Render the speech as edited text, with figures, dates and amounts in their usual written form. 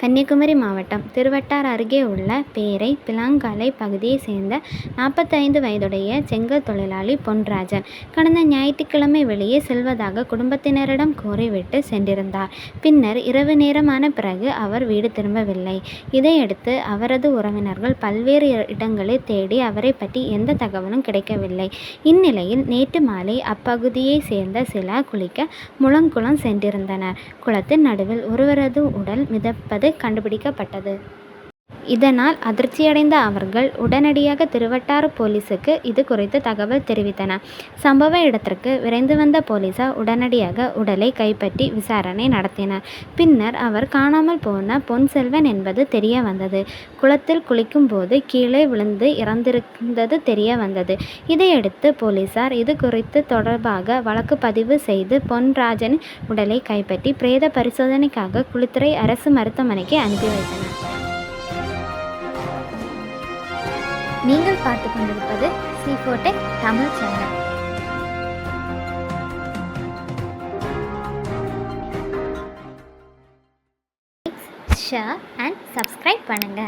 கன்னியாகுமரி மாவட்டம் திருவட்டார் அருகே உள்ள பேரை பிளாங்காலை பகுதியைச் சேர்ந்த 45 வயதுடைய செங்கல் தொழிலாளி பொன்ராஜன் கடந்த ஞாயிற்றுக்கிழமை வெளியே செல்வதாக குடும்பத்தினரிடம் கூறிவிட்டு சென்றிருந்தார். பின்னர் இரவு நேரமான பிறகு அவர் வீடு திரும்பவில்லை. இதையடுத்து அவரது உறவினர்கள் பல்வேறு இடங்களில் தேடி அவரை பற்றி எந்த தகவலும் கிடைக்கவில்லை. இந்நிலையில் நேற்று மாலை அப்பகுதியைச் சேர்ந்த சிலர் குளிக்க முழங்குளம் சென்றிருந்தனர். குளத்தின் நடுவில் ஒருவரது உடல் மிதப்பது கண்டுபிடிக்கப்பட்டது. இதனால் அதிர்ச்சியடைந்த அவர்கள் உடனடியாக திருவட்டாறு போலீசுக்கு இது குறித்து தகவல் தெரிவித்தனர். சம்பவ இடத்திற்கு விரைந்து வந்த போலீசார் உடனடியாக உடலை கைப்பற்றி விசாரணை நடத்தினர். பின்னர் அவர் காணாமல் போன பொன்செல்வன் என்பது தெரிய வந்தது. குளத்தில் குளிக்கும் போது கீழே விழுந்து இறந்திருந்தது தெரிய வந்தது. இதையடுத்து போலீசார் இது குறித்து தொடர்பாக வழக்கு பதிவு செய்து பொன்ராஜனின் உடலை கைப்பற்றி பிரேத பரிசோதனைக்காக குளித்துறை அரசு மருத்துவமனைக்கு அனுப்பி வைத்தனர். நீங்கள் பார்த்து கொண்டிருப்பது C4 Tech Tamil channel. Share and subscribe பண்ணுங்க.